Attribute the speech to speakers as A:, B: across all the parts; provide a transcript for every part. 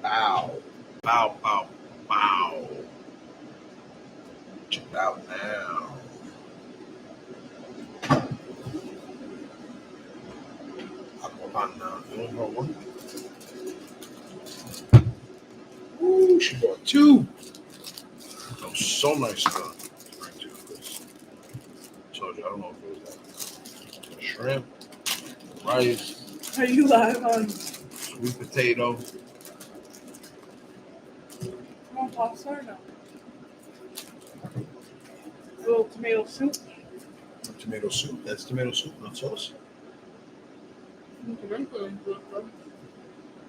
A: Bow. Bow, bow, bow. Check it out now. Aquabana. You only brought one? Ooh, she brought two. That was so nice of her. Right, too. Told you, I don't know if it was that. Shrimp, rice.
B: Are you live on?
A: Sweet potato.
B: On pasta or no? A little tomato soup.
A: Tomato soup. That's tomato soup, not sauce.
B: And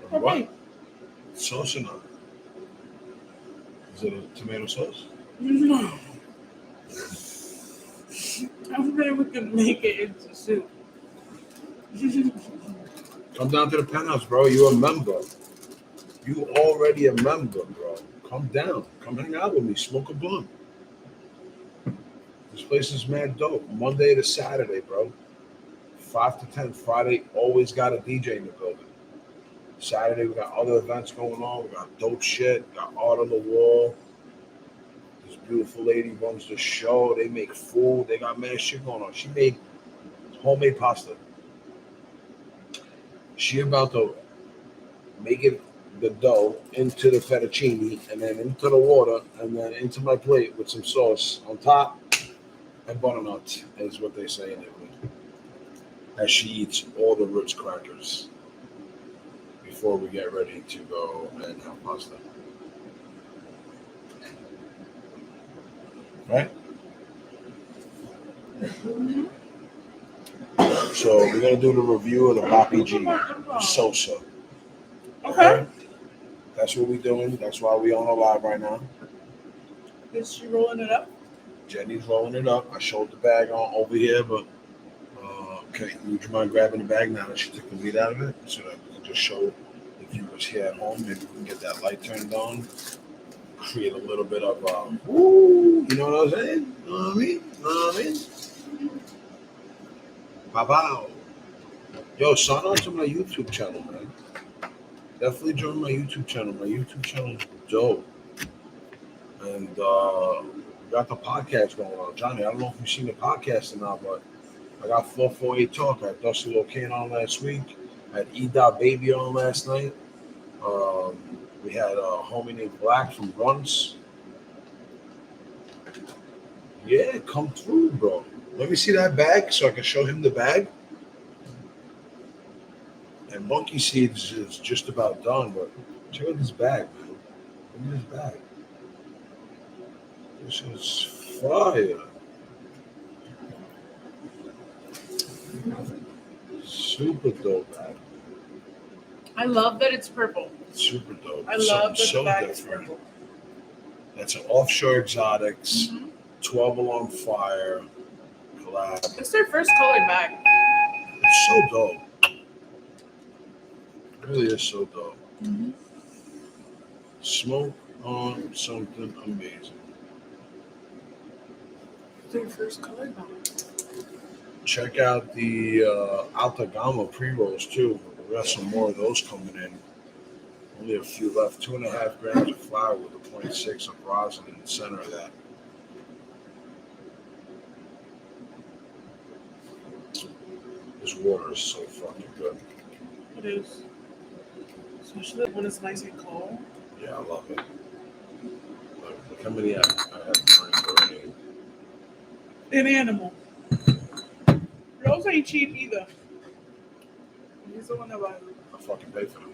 A: What? Sauce or not? Is it a tomato sauce?
B: No. I'm sure we can make it into soup.
A: Come down to the penthouse, bro. You a member. You already a member, bro. Come down. Come hang out with me. Smoke a blunt. This place is mad dope. Monday to Saturday, bro. 5 to 10. Friday, always got a DJ in the building. Saturday, we got other events going on. We got dope shit. We got art on the wall. This beautiful lady runs the show. They make food. They got mad shit going on. She made homemade pasta. She about to make it the dough into the fettuccine and then into the water and then into my plate with some sauce on top and butternut is what they say in Italy. As she eats all the Ritz crackers before we get ready to go and have pasta. Right? So we're gonna do the review of the Boppy G, Sosa.
B: Okay.
A: That's what we're doing. That's why we on a live right now.
B: Is she rolling it up?
A: Jenny's rolling it up. I showed the bag on over here, but okay, would you mind grabbing the bag now that she took the lead out of it, so that we can just show the viewers here at home. Maybe we can get that light turned on, create a little bit of woo. You know what I'm saying? You know what I mean? You know what I mean? Bow. Yo, sign on to my YouTube channel, man. Definitely join my YouTube channel. My YouTube channel is dope. And we got the podcast going on. Johnny, I don't know if you've seen the podcast or not, but I got 448 Talk. I had Dusty Locane on last week. I had E.Baby on last night. We had a homie named Black from Runs. Yeah, come through, bro. Let me see that bag so I can show him the bag. And Monkey Seeds is just about done, but check out this bag, man. Look at this bag. This is fire. Super dope bag.
B: I love that it's purple.
A: Super dope.
B: I love that
A: so
B: the bag is
A: different.
B: purple.
A: That's an Offshore Exotics, 12 Alarm Fire collab.
B: It's their first colored bag.
A: It's so dope. It really is so dope. Smoke on something amazing.
B: It's their first colored bag.
A: Check out the Alta Gamma pre-rolls too. We got some more of those coming in. Only a few left. 2.5 grams of flour with a 0.6 of rosin in the center of that. This water is so fucking good.
B: It is. Especially when it's nice and cold.
A: Yeah, I love it. Look how many I have drank already.
B: An animal. Rose ain't cheap either. He's the one that buys it.
A: I fucking pay for them.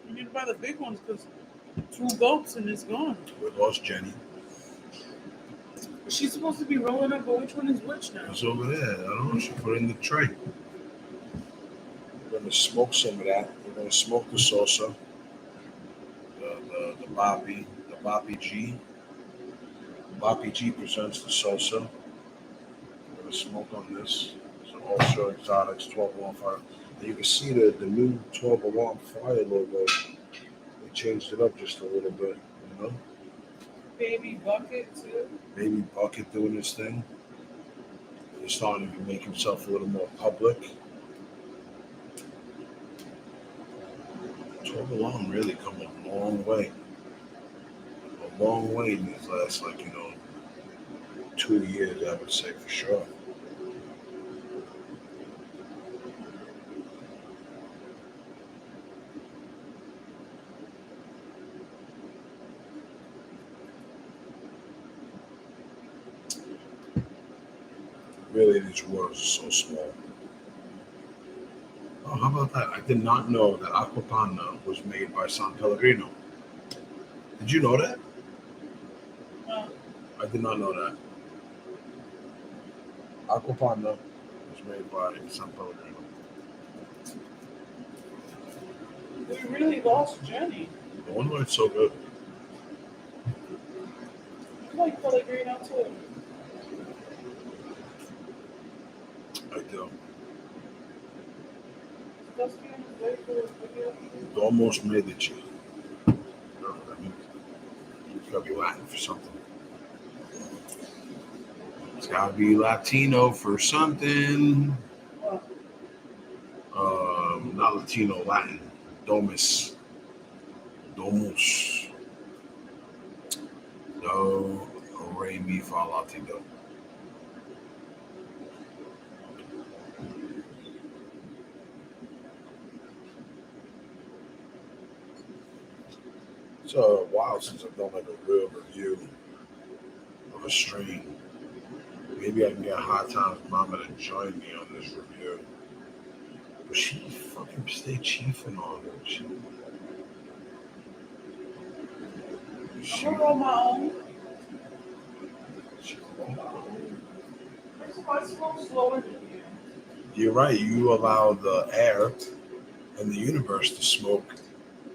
B: You need to buy the big ones because 2 goats and it's gone.
A: We lost Jenny.
B: She's supposed to be rolling up, but which one is which now?
A: It's over there. I don't know. She put it in the tray. We're gonna smoke some of that. We're gonna smoke the Sosa, the Boppy G. Boppy G presents the Sosa. We're gonna smoke on this. So Offshore Exotics 12 Alarm Fire. And you can see the new 12 Alarm Fire logo. They changed it up just a little bit, you know.
B: Baby Bucket too.
A: Baby Bucket doing this thing. He's starting to make himself a little more public. Tove Lo really come a long way. A long way in these last, 2 years, I would say for sure. Really, these worlds are so small. Oh, how about that? I did not know that Aquapana was made by San Pellegrino. Did you know that?
B: No.
A: I did not know that. Aquapana was made by San Pellegrino.
B: We really lost Jenny.
A: No wonder it's so good.
B: I like Pellegrino too.
A: I do.
B: Dusty on his way for his video.
A: Almost Medici. You know what I mean? It's gotta be Latin for something. It's gotta be Latino for something.
B: What?
A: Not Latino, Latin. Domus. Do, re, mi, fa, la, ti, do. It's a while since I've done like a real review of a strain. Maybe I can get High Times Mama to join me on this review. But she fucking stay chiefing on it.
B: I'm gonna roll my own.
A: She,
B: I smoke slower than you.
A: you're right. You allow the air and the universe to smoke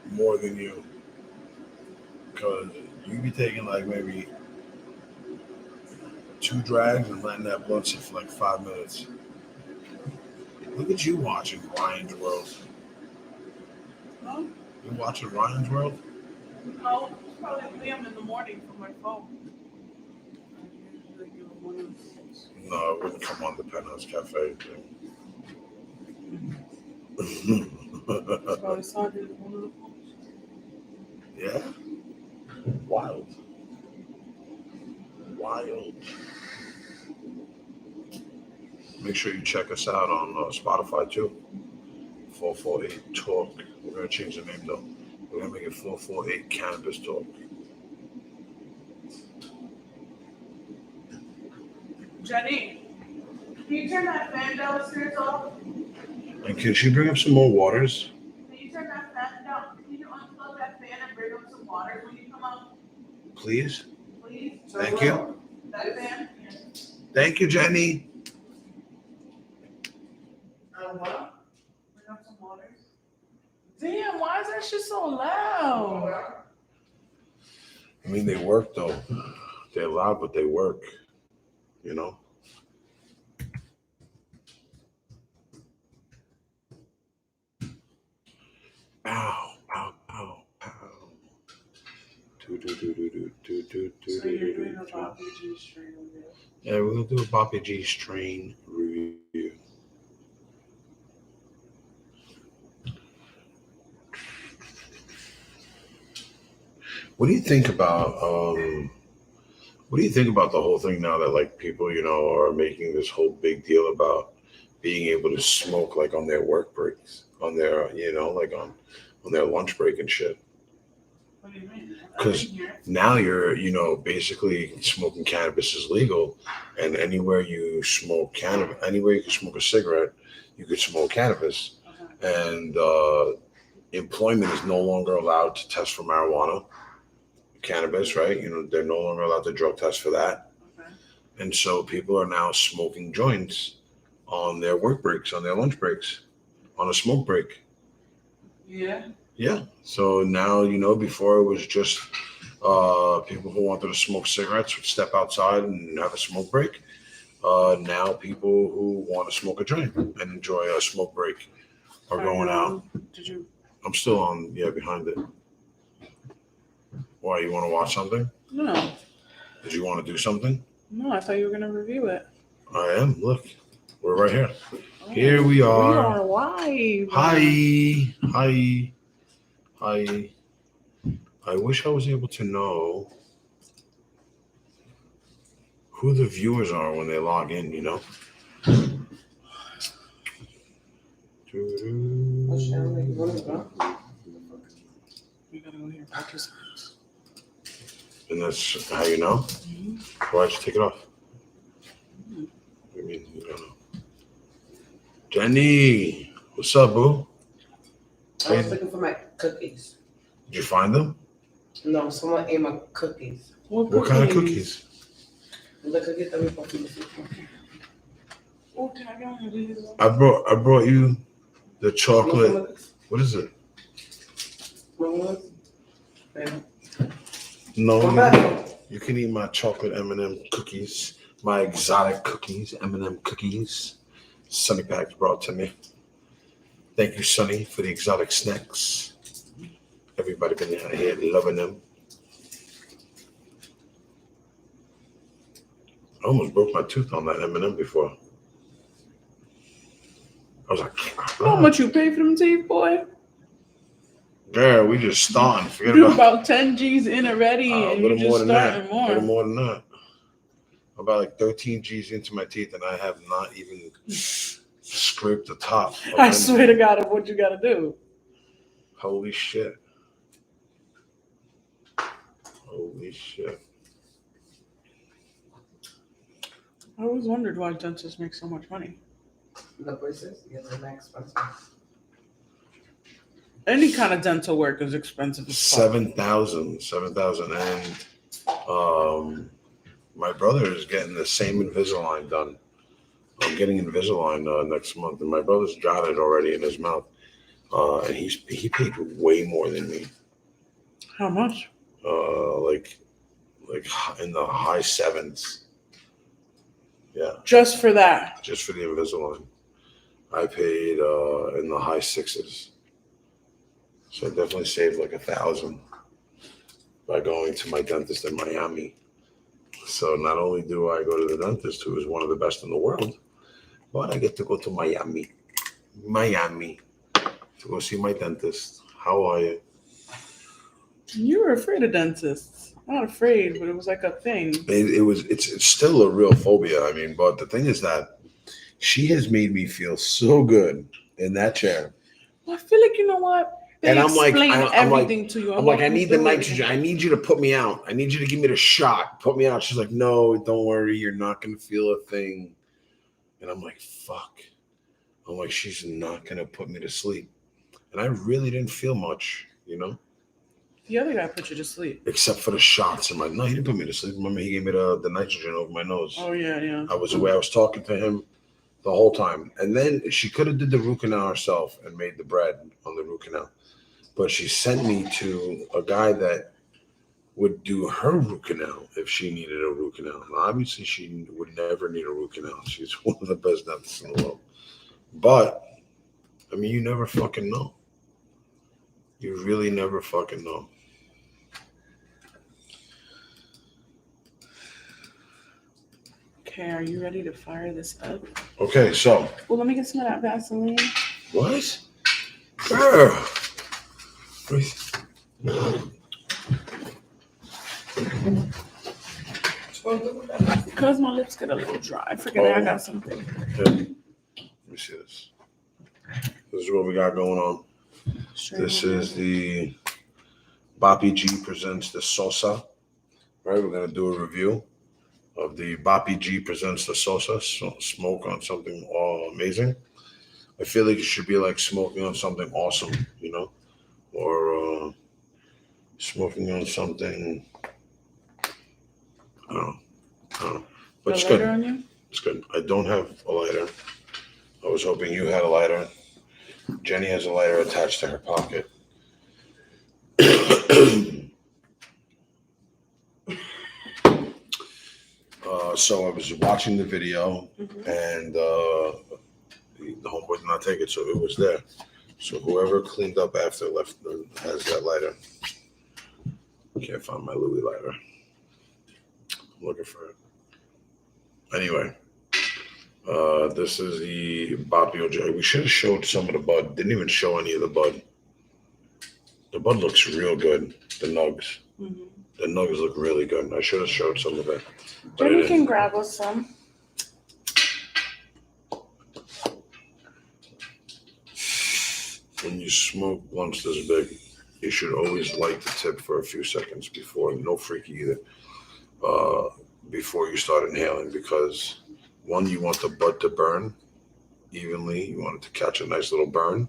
A: more than you. Because you be taking like maybe 2 drags and letting that blunt sit for like 5 minutes. Look at you watching Ryan's World.
B: Huh?
A: You watching Ryan's World?
B: No, it's probably Liam in the morning from my phone. I usually give him one of those.
A: No, it wouldn't come on the Penthouse Cafe thing.
B: Probably saw it in one of the phones.
A: Yeah. Wild. Make sure you check us out on Spotify too. 448 Talk. We're going to change the name though. We're going to make it 448 Cannabis Talk.
B: Jenny, can you turn that fan downstairs off?
A: And can she bring up some more waters?
B: Can you turn that fan down? Can you unplug that fan and bring up some water when you come up?
A: Please?
B: Please?
A: Thank you.
B: That fan? Yeah.
A: Thank you, Jenny.
B: What? Bring up some waters. Damn, why is that shit so loud?
A: I mean, they work though. They're loud, but they work. You know? Ow, ow, ow, ow.
B: So you're doing a Boppy G strain review.
A: Yeah, we're going to do a Boppy G strain review. What do you think about the whole thing now that like people, are making this whole big deal about being able to smoke like on their work breaks, on their, like on their lunch break and shit?
B: What do you mean?
A: Because now you're, basically smoking cannabis is legal, and anywhere you smoke cannabis, anywhere you can smoke a cigarette, you could smoke cannabis, and employment is no longer allowed to test for marijuana. Cannabis, right? They're no longer allowed to drug test for that.
B: Okay.
A: And so people are now smoking joints on their work breaks, on their lunch breaks, on a smoke break.
B: Yeah.
A: Yeah. So now, before it was just people who wanted to smoke cigarettes would step outside and have a smoke break. Now people who want to smoke a joint and enjoy a smoke break are going out. I'm still on, behind it. Why, you want to watch something?
B: No.
A: Did you want to do something?
B: No, I thought you were going to review it.
A: I am. Look, we're right here.
B: Oh,
A: Here we are.
B: We are live.
A: Hi. Hi. Hi. I wish I was able to know who the viewers are when they log in, you know?
B: We gotta go here. Participants.
A: And that's how you know?
B: Mm-hmm.
A: Why'd you take it off? I mean, you don't know. Jenny, what's up, boo?
C: I was looking for my cookies.
A: Did you find them?
C: No, someone ate my cookies.
A: What kind of cookies?
C: The cookies that we bought from the food.
B: Oh, can I get one of these?
A: I brought you the chocolate. What is it? No, you can eat my chocolate M&M cookies, my exotic cookies, M&M cookies. Sonny Packs brought to me. Thank you, Sonny, for the exotic snacks. Everybody been out here loving them. I almost broke my tooth on that M&M before. I was like,
B: How much you pay for them teeth, boy?
A: girl, we just starting. Forget
B: You about 10 G's in already,
A: a
B: and you
A: little more
B: just
A: than that.
B: starting
A: A
B: more.
A: little more than that. About like 13 G's into my teeth, and I have not even scraped the top.
B: I swear to God of what you gotta do.
A: Holy shit. Holy shit.
B: I always wondered why dentists make so much money.
C: The braces? Yeah, they're not expensive.
B: Any kind of dental work is expensive as fuck.
A: 7,000. And my brother is getting the same Invisalign done. I'm getting Invisalign next month, and my brother's got it already in his mouth. And he paid way more than me.
B: How much?
A: Like in the high sevens. Yeah.
B: Just for that?
A: Just for the Invisalign. I paid in the high sixes. So I definitely saved like 1,000 by going to my dentist in Miami. So not only do I go to the dentist, who is one of the best in the world, but I get to go to Miami to go see my dentist. How are you?
B: You were afraid of dentists. Not afraid, but it was like a thing.
A: It's still a real phobia. I mean, but the thing is that she has made me feel so good in that chair.
B: Well, I feel like, you know what? They
A: I'm like,
B: everything to you.
A: I'm like, I need the nitrogen. I need you to put me out. I need you to give me the shot. Put me out. She's like, no, don't worry. You're not going to feel a thing. And I'm like, fuck. I'm like, she's not going to put me to sleep. And I really didn't feel much, you know?
B: The other guy put you to sleep.
A: Except for the shots in my... No, he didn't put me to sleep. Remember, he gave me the nitrogen over my nose.
B: Oh, yeah.
A: I was talking to him the whole time. And then she could have did the root canal herself and made the bread on the root canal. But she sent me to a guy that would do her root canal if she needed a root canal. Now, obviously, she would never need a root canal. She's one of the best dentists in the world. But, I mean, you never fucking know. You really never fucking know.
B: Okay, are you ready to fire this up?
A: Okay, so.
B: Well, let me get some of that Vaseline.
A: What? Girl.
B: Because my lips get a little dry. I forget I got something.
A: Yeah. Let me see this. This is what we got going on. This is the Boppy G presents the Sosa. Right, we're gonna do a review of the Boppy G presents the Sosa. So smoke on something amazing. I feel like it should be like smoking on something awesome, you know, or smoking on something. I don't know. But it's good.
B: On you?
A: It's good. I don't have a lighter. I was hoping you had a lighter. Jenny has a lighter attached to her pocket. So I was watching the video, and the homeboy did not take it, so it was there. So whoever cleaned up after left has that lighter. Can't find my Louis lighter. I'm looking for it. Anyway, This is the Boppy OJ. We should have showed some of the bud. Didn't even show any of the bud. The bud looks real good. The nugs.
B: Mm-hmm.
A: The nugs look really good. I should have showed some of it. But I
B: Jenny
A: didn't.
B: can grab us some.
A: When you smoke blunts this big, you should always light the tip for a few seconds before, no freaky either, before you start inhaling, because one, you want the bud to burn evenly. You want it to catch a nice little burn.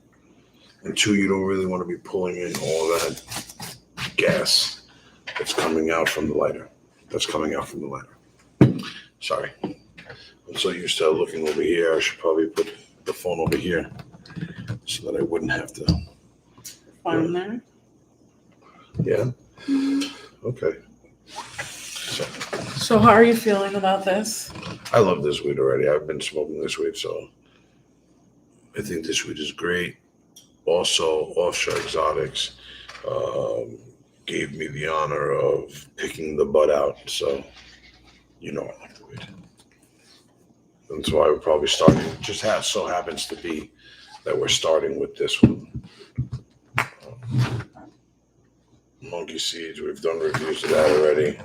A: And two, you don't really want to be pulling in all that gas that's coming out from the lighter. Sorry. I'm so used to looking over here. I should probably put the phone over here so that I wouldn't have to.
B: Find there.
A: Yeah? Okay.
B: So how are you feeling about this?
A: I love this weed already. I've been smoking this weed, so I think this weed is great. Also, Offshore Exotics gave me the honor of picking the bud out, so you know I like the weed. That's why we're probably starting. It just so happens to be that we're starting with this one. Monkey Seeds, we've done reviews of that already.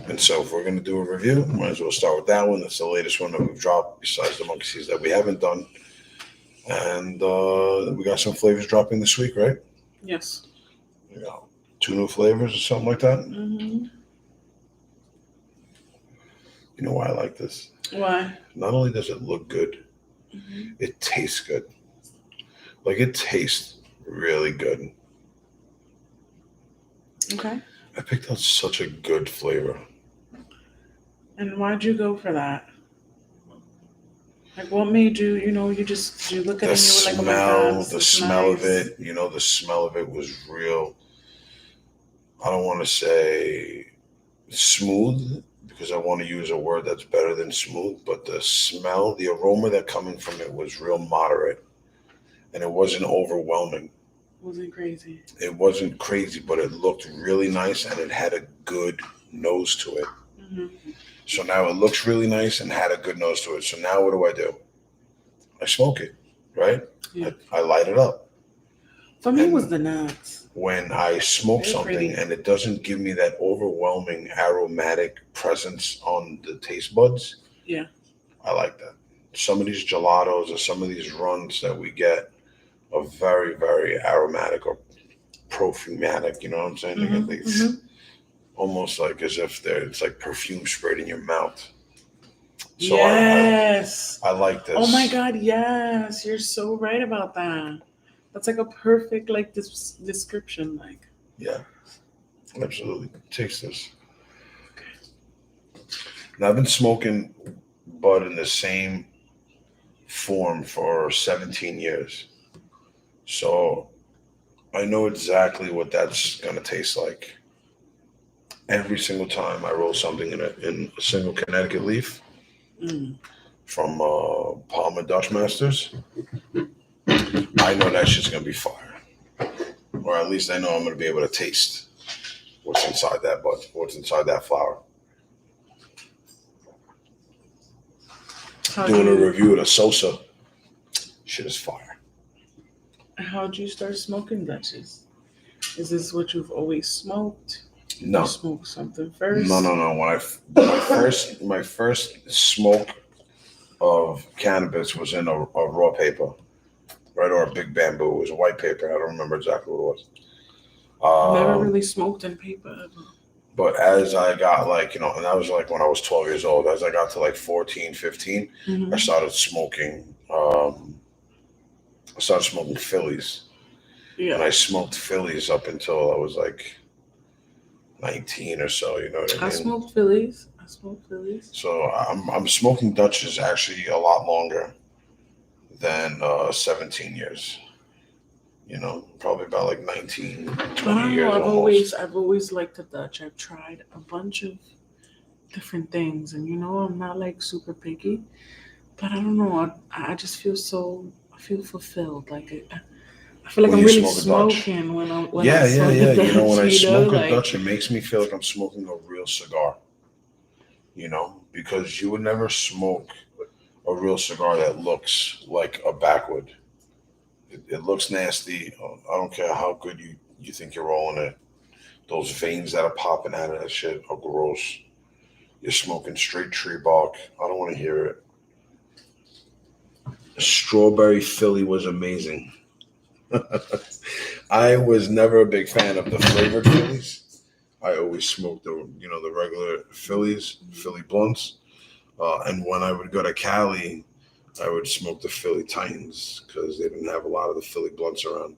A: And so if we're going to do a review, might as well start with that one. That's the latest one that we've dropped besides the Monkey Seeds that we haven't done. And we got some flavors dropping this week, right?
B: Yes.
A: You know, 2 new flavors or something like that.
B: Mm-hmm.
A: You know why I like this?
B: Why?
A: Not only does it look good, it tastes good. Like, it tastes really good.
B: Okay.
A: I picked out such a good flavor.
B: And why'd you go for that? Like, what made you, you look at it and you were like, oh my God,
A: the smell of it, the smell of it was real. I don't want to say smooth, because I want to use a word that's better than smooth, but the smell, the aroma that coming from it was real moderate, and it wasn't overwhelming.
B: Wasn't crazy.
A: It wasn't crazy, but it looked really nice, and it had a good nose to it.
B: Mm-hmm.
A: So now it looks really nice and had a good nose to it. So now what do? I smoke it, right?
B: Yeah.
A: I light it up.
B: For me, it was the nuts.
A: When I smoke
B: Very
A: something
B: pretty.
A: and it doesn't give me that overwhelming aromatic presence on the taste buds,
B: Yeah.
A: I like that. Some of these gelatos or some of these runs that we get are very, very aromatic or perfumatic. You know what I'm saying?
B: Mm-hmm.
A: They get almost like as if it's like perfume sprayed in your mouth. So
B: yes.
A: I like this.
B: Oh my God, yes. You're so right about that. That's like a perfect description. Like,
A: yeah, absolutely. Taste this. Now, I've been smoking bud in the same form for 17 years. So I know exactly what that's going to taste like. Every single time I roll something in a single Connecticut leaf from Palmer Dutch Masters, I know that shit's going to be fire. Or at least I know I'm going to be able to taste what's inside that bud, what's inside that flower. Doing a review of the Sosa, shit is fire.
B: How'd you start smoking Dutches? Is this what you've always smoked?
A: No.
B: You smoked something first?
A: No. When my first smoke of cannabis was in a raw paper, right, or a big bamboo. It was a white paper. I don't remember exactly what it was.
B: Never really smoked in paper ever.
A: But as I got and that was like when I was 12 years old. As I got to 14, 15, I started smoking. I started smoking Phillies.
B: Yeah.
A: And I smoked Phillies up until I was 19 or so. You know what I mean?
B: I smoked Phillies.
A: So I'm smoking Dutches actually a lot longer than 17 years. Probably about 19, 20 years almost.
B: I've always liked the Dutch. I've tried a bunch of different things, and I'm not super picky, but I don't know. I just feel fulfilled. I feel like I'm really smoking when I'm
A: yeah. When I smoke a
B: Dutch,
A: it makes me feel like I'm smoking a real cigar. because you would never smoke a real cigar that looks like a backwood. It looks nasty. I don't care how good you think you're rolling it. Those veins that are popping out of that shit are gross. You're smoking straight tree bark. I don't want to hear it. Strawberry Philly was amazing. I was never a big fan of the flavored Phillies. I always smoked the regular Phillies, Philly blunts. And when I would go to Cali, I would smoke the Philly Titans because they didn't have a lot of the Philly blunts around,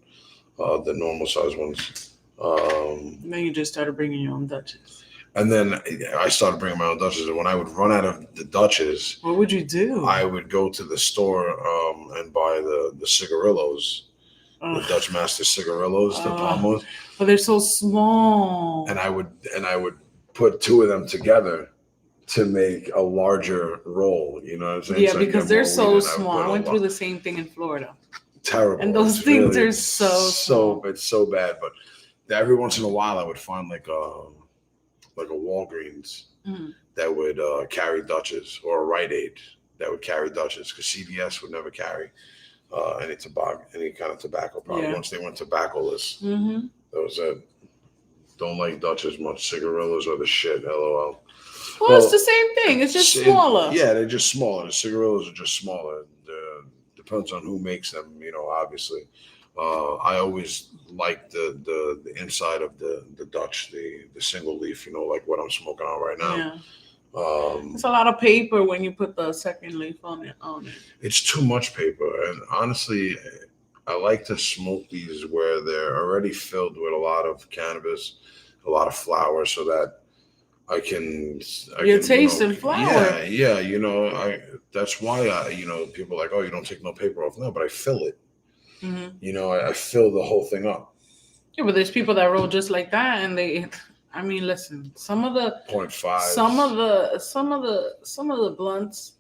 A: the normal size ones.
B: Then you just started bringing your own Dutches.
A: And then I started bringing my own Dutches. And when I would run out of the Dutches,
B: what would you do?
A: I would go to the store and buy the cigarillos, the Dutch Master cigarillos, the Palmos.
B: But they're so small.
A: And I would put two of them together to make a larger roll. You know what I'm saying?
B: Yeah, because they're so small. I went through the same thing in Florida.
A: Terrible.
B: And those things are so small.
A: It's so bad. But every once in a while, I would find like a Walgreens that would carry Dutches, or a Rite Aid that would carry Dutches, because CVS would never carry any kind of tobacco product.
B: Yeah.
A: Once they went tobacco-less,
B: Mm-hmm.
A: that was it. Don't like Dutches much. Cigarillos are the shit. LOL.
B: Well, it's the same thing. It's just smaller.
A: Yeah, they're just smaller. The cigarillos are just smaller. Depends on who makes them, obviously. I always like the inside of the Dutch, the single leaf, like what I'm smoking on right now.
B: Yeah. It's a lot of paper when you put the second leaf on it.
A: It's too much paper. And honestly, I like to smoke these where they're already filled with a lot of cannabis, a lot of flour, so that I can
B: tasting flour.
A: Yeah. That's why people are like, oh, you don't take no paper off. No, but I fill it.
B: Mm-hmm.
A: I fill the whole thing up.
B: Yeah, but there's people that roll just like that, and listen, some of the
A: 0.5,
B: some of the blunts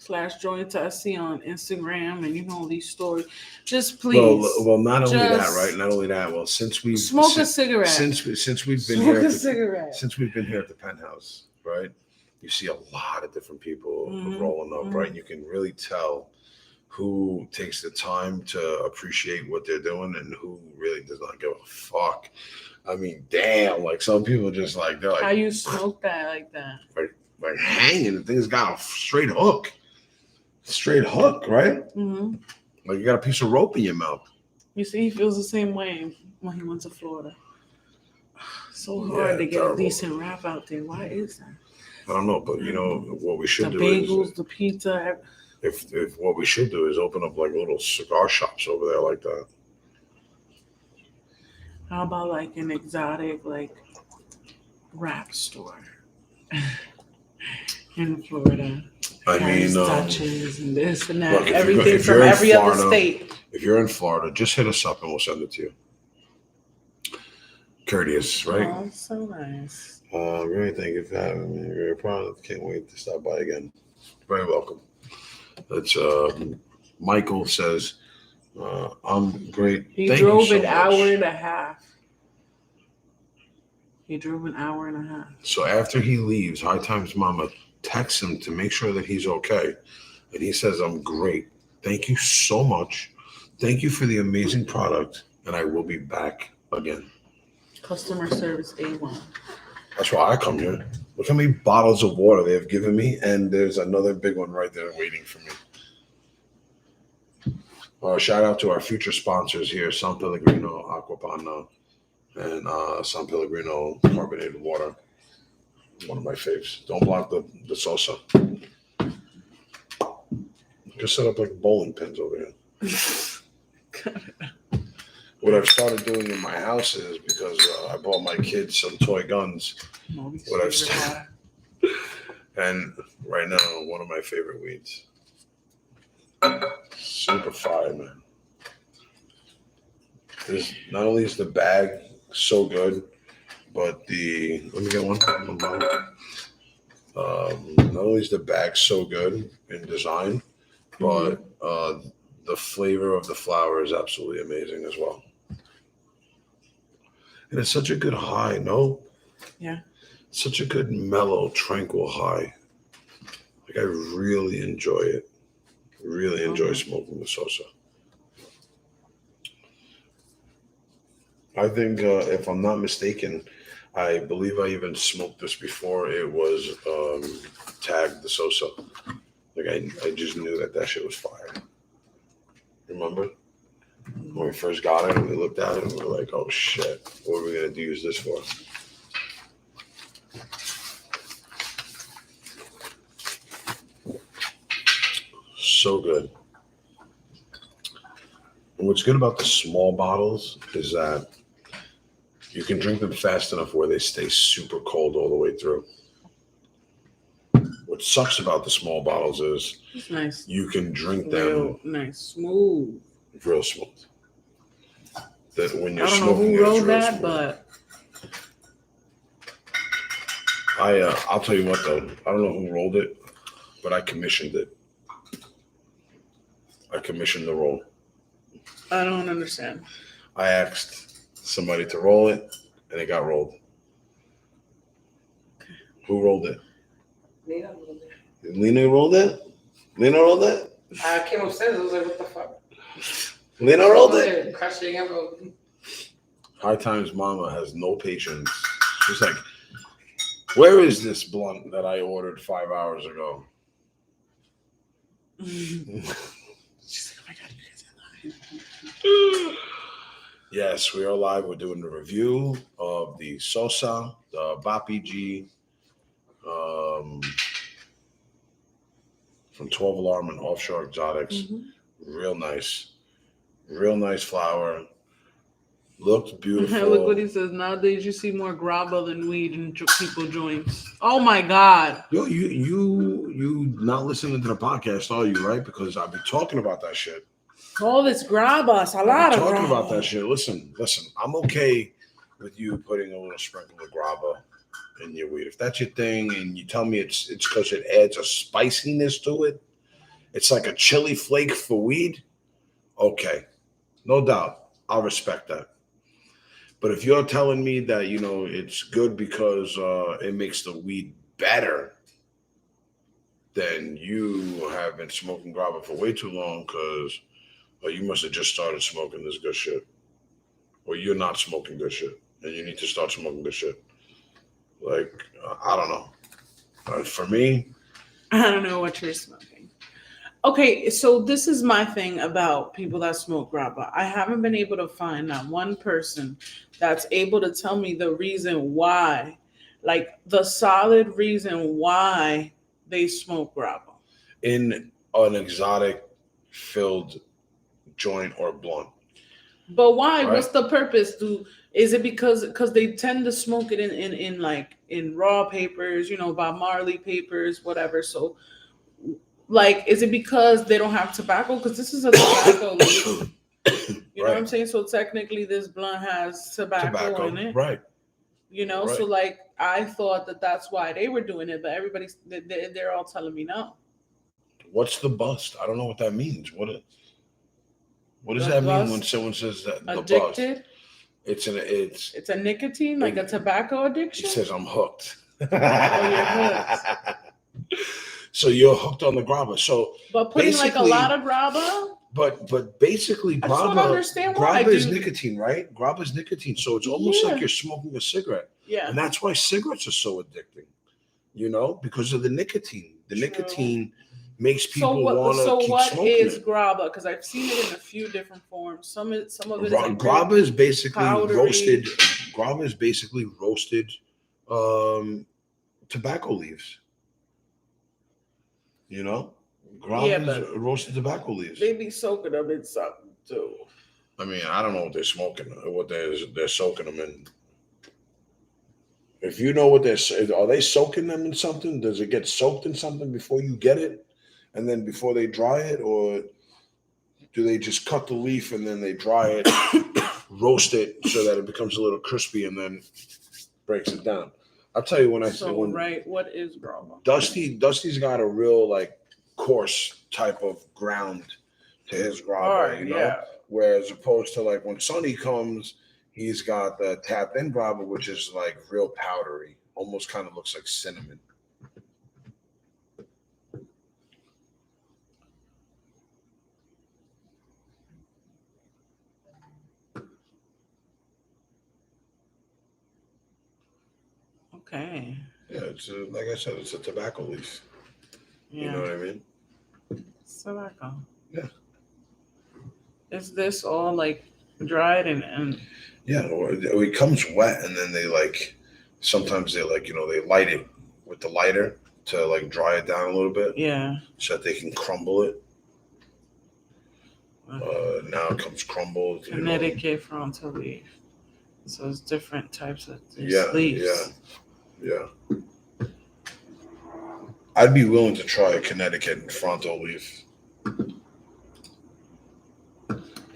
B: / joints I see on Instagram and these stories, just please.
A: Well, not only that, right? Not only that. Well, since we've
B: smoke a cigarette.
A: Since we've been here at the penthouse, right? You see a lot of different people rolling up, right? And you can really tell who takes the time to appreciate what they're doing and who really does not give a fuck. I mean, damn, like some people just like, they're like,
B: how you smoke that like that?
A: Like hanging, the thing's got a straight hook, right?
B: Mm-hmm.
A: Like you got a piece of rope in your mouth.
B: You see, he feels the same way when he went to Florida. So hard to get a decent rap out there. Why is that?
A: I don't know, but what we should do
B: is the bagels, the pizza.
A: If what we should do is open up like little cigar shops over there like that.
B: How about like an exotic rap store in Florida?
A: I mean,
B: Dutches and this and that.
A: Look,
B: everything from every other state.
A: If you're in Florida, just hit us up and we'll send it to you. Courteous, right?
B: Oh, so nice.
A: Really, thank you for having me. Very proud. Can't wait to stop by again. Very welcome. That's Michael says, I'm great.
B: He drove an hour and a half. So
A: after he leaves, High Times Mama texts him to make sure that he's okay. And he says, I'm great. Thank you so much. Thank you for the amazing product. And I will be back again.
B: Customer service A1.
A: That's why I come here. Look how many bottles of water they have given me. And there's another big one right there waiting for me. Shout out to our future sponsors here, San Pellegrino Aquapana and San Pellegrino carbonated water. One of my faves. Don't block the Sosa. Just set up like bowling pins over here. What I've started doing in my house is, because I bought my kids some toy guns. What I've started, and right now, one of my favorite weeds. Super fire, man. There's not only is the bag so good, but let me get one. Not only is the bag so good in design, but the flavor of the flower is absolutely amazing as well. And it's such a good high, no?
B: Yeah.
A: Such a good, mellow, tranquil high. Like I really enjoy it. Really enjoy
B: Mhm.
A: smoking the Sosa. I think, if I'm not mistaken, I believe I even smoked this before it was tagged the Sosa. Like I just knew that shit was fire. Remember when we first got it and we looked at it and we were like, "Oh shit, what are we gonna use this for?" So good. And what's good about the small bottles is that you can drink them fast enough where they stay super cold all the way through. What sucks about the small bottles is
B: It's nice.
A: you can drink them
B: Real nice, smooth.
A: real smooth. That when you're
B: I don't know
A: smoking
B: who
A: it, it's
B: wrote
A: real
B: that,
A: smooth.
B: but
A: I'll tell you what though, I don't know who rolled it, but I commissioned it. I commissioned the roll.
B: I don't understand.
A: I asked somebody to roll it, and it got rolled. Who rolled it?
C: Nina rolled it.
A: Lena rolled it? Lena rolled it?
C: I came upstairs. I was like, what the fuck?
A: Lena rolled it?
C: Crushing everyone.
A: High Times Mama has no patience. She's like, where is this blunt that I ordered 5 hours ago?
B: She's like, oh my God, you guys are live.
A: Yes, we are live. We're doing the review of the Sosa, the Boppy G, from 12 Alarm and Offshore Exotics.
B: Mm-hmm.
A: Real nice flower. Looked beautiful.
B: Look what he says. Nowadays, you see more grabba than weed in people joints. Oh my God!
A: Yo, you not listening to the podcast, are you? Right? Because I've been talking about that shit.
B: All this grabba, a lot
A: I've
B: of
A: been talking
B: grabba.
A: about that shit. Listen. I'm okay with you putting a little sprinkle of grabba in your weed. If that's your thing, and you tell me it's because it adds a spiciness to it, it's like a chili flake for weed. Okay, no doubt, I'll respect that. But if you're telling me that it's good because it makes the weed better, then you have been smoking grabba for way too long because you must have just started smoking this good shit, or you're not smoking good shit, and you need to start smoking good shit. Like I don't know. For me,
B: I don't know what you're smoking. Okay, so this is my thing about people that smoke grabba. I haven't been able to find not one person that's able to tell me the reason why, like the solid reason why they smoke grabba.
A: in an exotic filled joint or blunt.
B: But why?
A: Right.
B: What's the purpose? Is it because they tend to smoke it in like in raw papers, Bob Marley papers, whatever. So like, is it because they don't have tobacco? Because this is a tobacco leaf. You know what I'm saying? So technically this blunt has tobacco in it.
A: Right.
B: Right. So like I thought that's why they were doing it, but everybody's they're all telling me no.
A: What's the bust? I don't know what that means. What does that mean when someone says that
B: addicted?
A: The bust? It's
B: a nicotine, like a tobacco addiction.
A: It says I'm hooked.
B: Oh, you're hooked.
A: So you're hooked on the grabba. So
B: but putting like a lot of grabba.
A: But basically,
B: I just don't understand why.
A: Grabba is nicotine, right? Grabba is nicotine, so it's almost like you're smoking a cigarette.
B: Yeah,
A: and that's why cigarettes are so addicting. Because of the nicotine. The nicotine makes people want to keep smoking. So what is
B: grabba? Because I've seen it in a few different forms. Some of it is like
A: grabba is basically
B: powdery.
A: roasted. Grabba is basically roasted tobacco leaves. Grabba is roasted tobacco leaves.
B: They be soaking them in something too.
A: I mean, I don't know what they're smoking, what they're soaking them in. If you know what are they soaking them in something? Does it get soaked in something before you get it, and then before they dry it, or do they just cut the leaf and then they dry it, roast it so that it becomes a little crispy, and then breaks it down? I'll tell you what is grabba? Dusty's got a real like coarse type of ground to his grabba, whereas opposed to like when Sonny comes. He's got the tapped in grabba, which is like real powdery, almost kind of looks like cinnamon.
B: Okay.
A: Yeah, like I said, it's a tobacco leaf.
B: Yeah.
A: You know what I mean?
B: Tobacco.
A: Yeah.
B: Is this all like dried and
A: Yeah, or it comes wet, and then sometimes they they light it with the lighter to like dry it down a little bit,
B: yeah.
A: so that they can crumble it.
B: Okay.
A: Now it comes crumbled.
B: Connecticut frontal leaf. So it's different types of
A: Yeah,
B: leaves.
A: yeah. I'd be willing to try a Connecticut frontal leaf,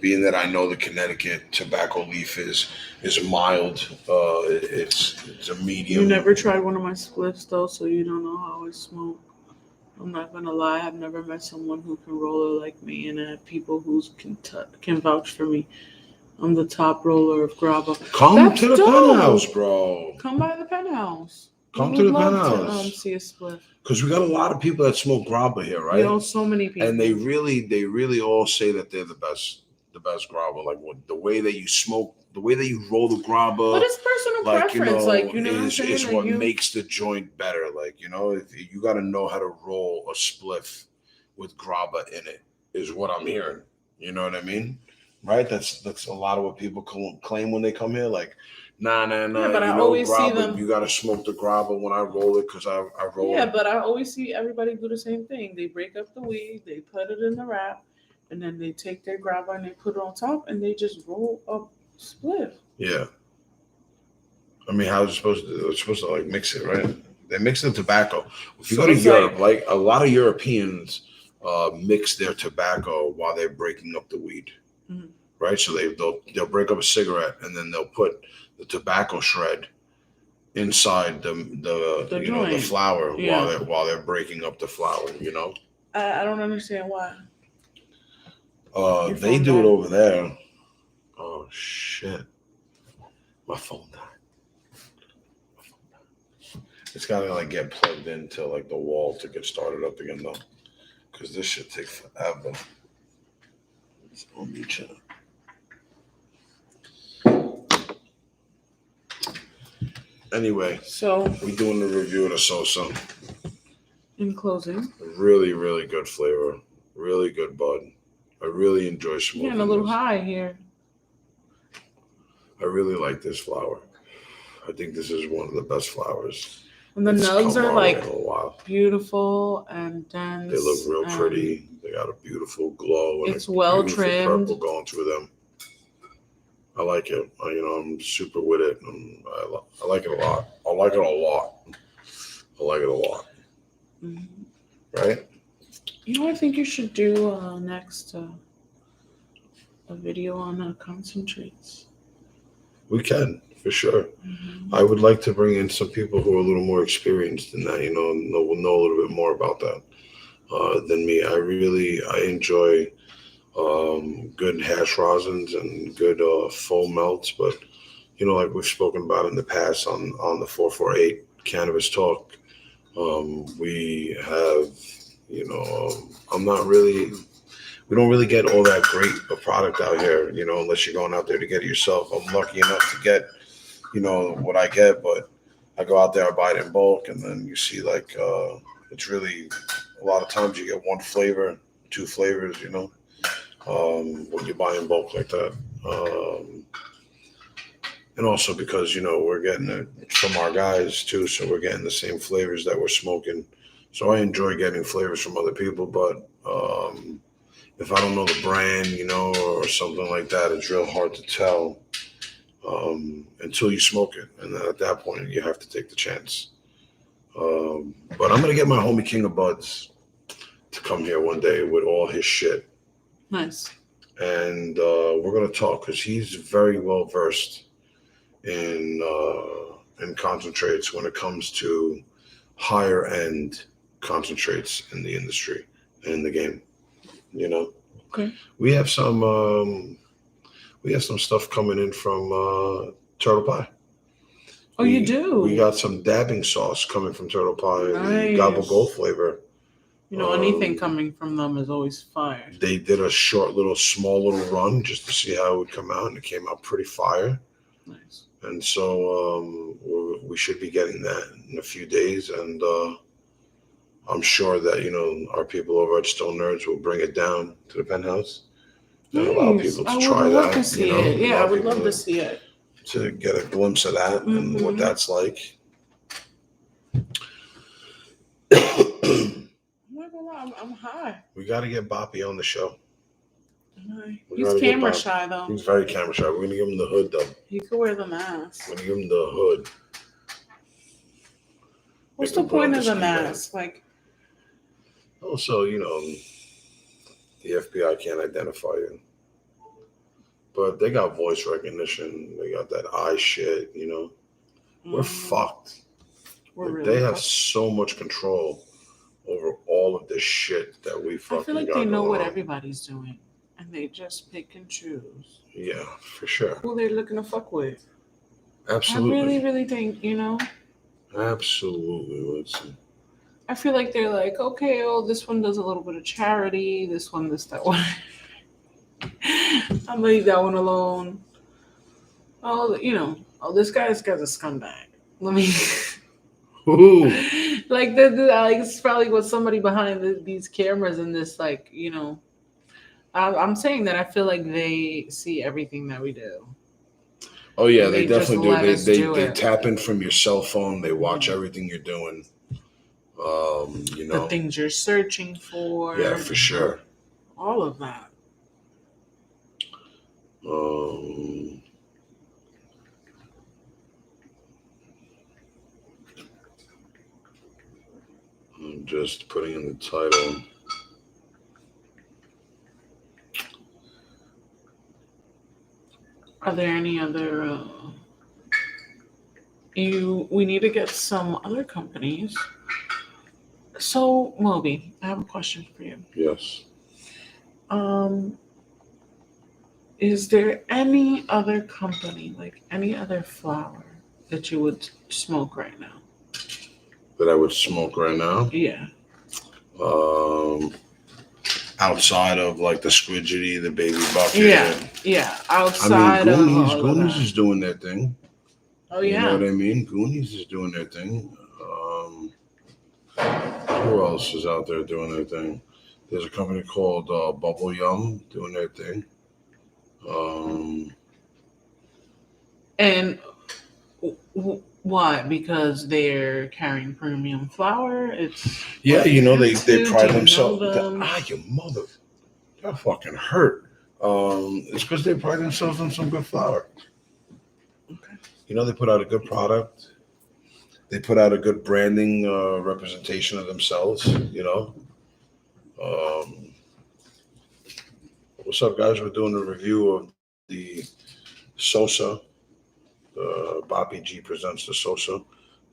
A: being that I know the Connecticut tobacco leaf is mild. It's a medium.
B: You never tried one of my spliffs though, so you don't know how I smoke. I'm not gonna lie, I've never met someone who can roller like me, and I have people who can vouch for me. I'm the top roller of grabba.
A: Come
B: That's
A: to the
B: dope.
A: penthouse, bro.
B: Come by the penthouse.
A: Come
B: We
A: to
B: would
A: the
B: love
A: penthouse.
B: to see a spliff.
A: Because we got a lot of people that smoke grabba here, right?
B: You know, so many people,
A: and they really all say that they're the best grabba. Like the way that you smoke, the way that you roll the grabba.
B: But it's personal preference,
A: is what makes the joint better. Like if you got to know how to roll a spliff with grabba in it, is what I'm hearing. You know what I mean? Right? That's a lot of what people claim when they come here. Like, nah.
B: Yeah, but I always see
A: grabba,
B: them.
A: you got to smoke the grabba when I roll it because I roll it.
B: Yeah, but I always see everybody do the same thing. They break up the weed, they put it in the wrap, and then they take their grabba and they put it on top, and they just roll up spliff.
A: Yeah. I mean, how's it supposed to? They're supposed to like mix it, right? They mix the tobacco. If you go to Europe, like a lot of Europeans mix their tobacco while they're breaking up the weed, right? So they'll break up a cigarette and then they'll put the tobacco shred inside the flour while they're breaking up the flour.
B: I don't understand why.
A: They do it over there. Oh shit! My phone died. It's gotta like get plugged into like the wall to get started up again though, because this shit takes forever. It's on me, channel. Anyway, so we're doing the review of the Sosa.
B: In closing,
A: really, really good flavor, really good bud. I really enjoy smoking.
B: Getting a little high here.
A: I really like this flower. I think this is one of the best flowers.
B: And the nugs are like beautiful and dense.
A: They look real pretty. They got a beautiful glow. And
B: it's well trimmed.
A: Purple going through them. I like it. I'm super with it. I like it a lot. I like it a lot.
B: Mm-hmm.
A: Right?
B: I think you should do next a video on concentrates. We
A: can. For sure. Mm-hmm. I would like to bring in some people who are a little more experienced in that, will know a little bit more about that than me. I enjoy good hash rosins and good full melts, but like we've spoken about in the past on the 448 Cannabis Talk, we have, we don't really get all that great a product out here, unless you're going out there to get it yourself. I'm lucky enough to get what I get, but I go out there, I buy it in bulk, and then you see it's really a lot of times you get one flavor, two flavors, when you buy in bulk like that. And also because, we're getting it from our guys too, so we're getting the same flavors that we're smoking. So I enjoy getting flavors from other people, but if I don't know the brand, or something like that, it's real hard to tell. Until you smoke it, and then at that point you have to take the chance. But I'm gonna get my homie King of Buds to come here one day with all his shit.
B: Nice.
A: And we're gonna talk because he's very well versed in concentrates when it comes to higher end concentrates in the industry and in the game.
B: Okay.
A: We have some stuff coming in from Turtle Pie.
B: You do?
A: We got some dabbing sauce coming from Turtle Pie.
B: Nice.
A: Gobble Gold flavor.
B: Anything coming from them is always fire.
A: They did a small little run just to see how it would come out, and it came out pretty fire.
B: Nice.
A: And so we should be getting that in a few days, and I'm sure that our people over at Stone Nerds will bring it down to the penthouse and allow
B: Nice.
A: people to
B: I
A: try
B: would love
A: that.
B: to see it. Yeah, I
A: allow
B: would
A: people
B: love to see it.
A: to get a glimpse of that and what
B: Mhm.
A: that's like.
B: I'm not gonna lie, I'm high.
A: We got to get Boppy on the show. We
B: He's
A: gotta get
B: camera
A: Boppy.
B: shy though.
A: He's very camera shy. We're gonna give him the hood though.
B: He could wear the mask.
A: We're gonna give him the hood.
B: What's
A: Make
B: the
A: him put on
B: point of the
A: ski bag.
B: mask? Like,
A: Also, the FBI can't identify you. But they got voice recognition. They got that eye shit, We're fucked.
B: We're
A: Like,
B: really
A: they have
B: fucked.
A: so much control over all of this shit that we fucking
B: I feel like
A: got
B: they know
A: going
B: what
A: on.
B: everybody's doing, and they just pick and choose
A: Yeah, for sure.
B: who they're looking to fuck with.
A: Absolutely.
B: I really, really think,
A: Absolutely. Let's see.
B: I feel like they're like, okay, this one does a little bit of charity, this one, that one. I'm gonna leave that one alone. This guy's a scumbag. Let me.
A: Ooh.
B: like it's probably what somebody behind these cameras and this, I'm saying that I feel like they see everything that we do.
A: Oh yeah,
B: And
A: they
B: just
A: definitely
B: let
A: do.
B: us
A: They
B: do it.
A: tap in from your cell phone. They watch
B: Mhm.
A: everything you're doing.
B: The things you're searching for.
A: Yeah, for sure.
B: All of that.
A: I'm just putting in the title.
B: Are there any other? We need to get some other companies. So, Mo.B., I have a question for you.
A: Yes.
B: Is there any other company, like any other flower, that you would smoke right now?
A: That I would smoke right now?
B: Yeah.
A: Outside of like the Squidgety, the Baby Bucket.
B: Yeah. Outside
A: Goonies is doing their thing.
B: Oh
A: You know
B: yeah.
A: what I mean? Goonies is doing their thing. Who else is out there doing their thing? There's a company called Bubble Yum doing their thing.
B: And why? Because they're carrying premium flour. It's
A: Yeah, they pride themselves.
B: Them?
A: Your mother, that fucking hurt. It's because they pride themselves on some good flour.
B: Okay.
A: They put out a good product. They put out a good branding representation of themselves. What's up, guys? We're doing a review of the Sosa. Boppy G presents the Sosa.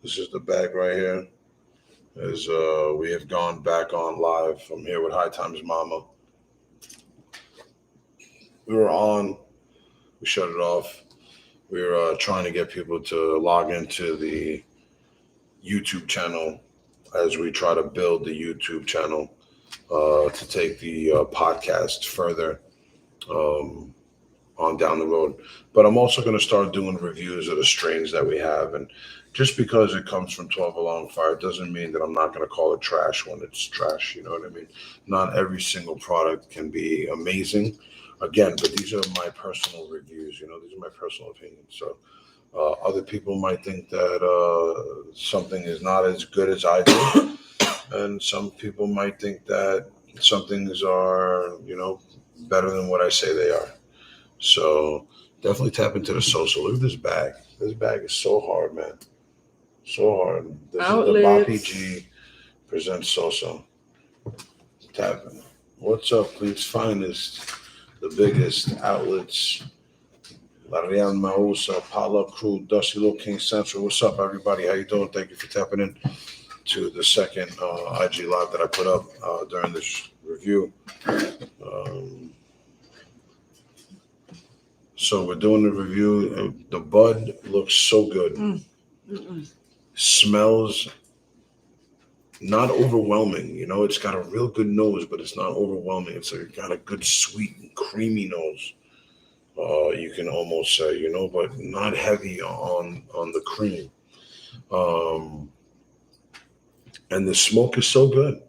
A: This is the bag right here. As we have gone back on live from here with High Times Mama. We were on. We shut it off. We were trying to get people to log into the YouTube channel as we try to build the YouTube channel to take the podcast further on down the road. But I'm also going to start doing reviews of the strains that we have. And just because it comes from 12 Alarm Fire doesn't mean that I'm not going to call it trash when it's trash. You know what I mean? Not every single product can be amazing. Again, but these are my personal reviews. These are my personal opinions. So other people might think that something is not as good as I do. And some people might think that some things are, better than what I say they are. So definitely tap into the Sosa. Look at this bag. This bag is so hard, man. So hard. This is the Boppy G presents Sosa. Tap in. What's up, please? Finest, the biggest outlets. La Real Mausa, Potluck Crew, Dusty Little King Central. What's up, everybody? How you doing? Thank you for tapping in to the second IG live that I put up during this review. So we're doing the review. The bud looks so good. Smells not overwhelming. It's got a real good nose, but it's not overwhelming. It's got a good sweet and creamy nose. You can almost say, but not heavy on the cream. And the smoke is so good.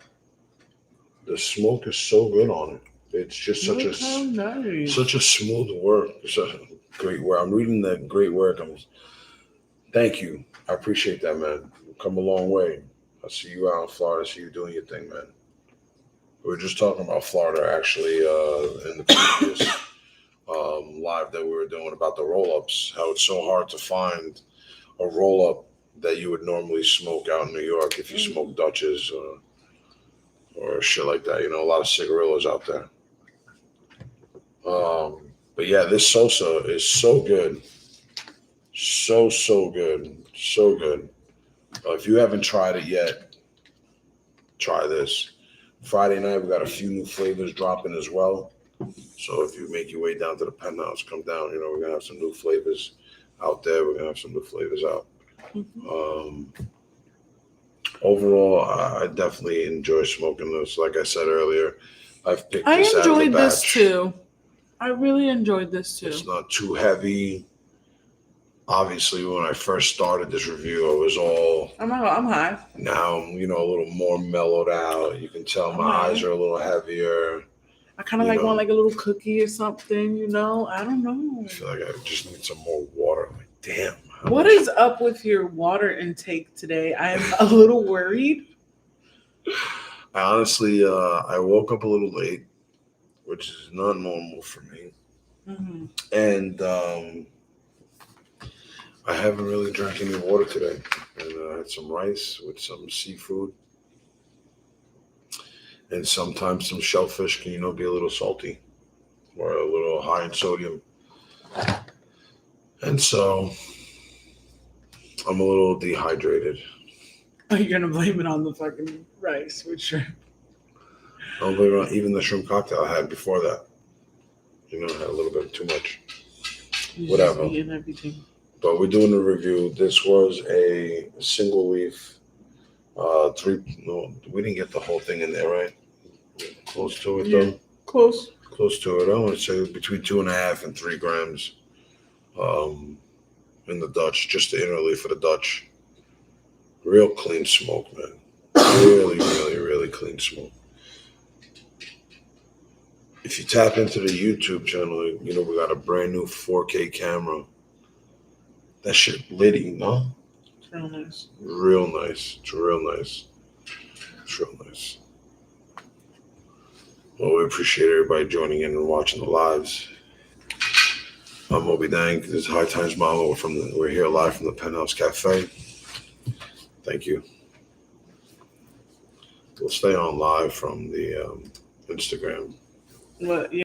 A: The smoke is so good on it. It's just such
B: Look how nice.
A: such a smooth work. It's a great work. I'm reading that great work. Thank you. I appreciate that, man. You've come a long way. I see you out in Florida. I see you doing your thing, man. We were just talking about Florida actually in the previous live that we were doing about the roll-ups. How it's so hard to find a roll-up that you would normally smoke out in New York if you smoke Dutches or shit like that. You know, a lot of cigarillos out there. But yeah, this Sosa is so good. So good. So good. If you haven't tried it yet, try this. Friday night, we got a few new flavors dropping as well. So if you make your way down to the penthouse, come down. You know, we're going to have some new flavors out there. We're going to have some new flavors out. Overall, I definitely enjoy smoking this. Like I said earlier, I've picked this out of the batch.
B: I enjoyed this too. I really enjoyed this too.
A: It's not too heavy. Obviously, when I first started this review, I was all...
B: I'm high.
A: Now I'm, you know, a little more mellowed out. You can tell my eyes are a little heavier.
B: I kind of want like a little cookie or something, you know? I don't know.
A: I feel like I just need some more water. Like, damn.
B: What is up with your water intake today? I am a little worried.
A: I honestly, I woke up a little late, which is not normal for me.
B: Mm-hmm.
A: And I haven't really drank any water today. And I had some rice with some seafood. And sometimes some shellfish can, you know, be a little salty or a little high in sodium. And so I'm a little dehydrated.
B: Are you going to blame it on the fucking rice with shrimp?
A: I'll blame it on even the shrimp cocktail I had before that. You know, I had a little bit too much. Whatever.
B: Just eating everything.
A: But we're doing a review. This was a single leaf. We didn't get the whole thing in there, right? Close to it, though.
B: Close
A: to it. I want to say between 2.5 and 3 grams in the Dutch, just the inner leaf for the Dutch. Real clean smoke, man. Really clean smoke. If you tap into the YouTube channel, you know, we got a brand new 4K camera. That shit litty, no?
B: It's real nice.
A: Real nice. It's real nice. It's real nice. Well, we appreciate everybody joining in and watching the lives. I'm Mo.B.Dank. This is High Times Mama. We're here live from the Penthouse Cafe. Thank you. We'll stay on live from the Instagram.
B: What?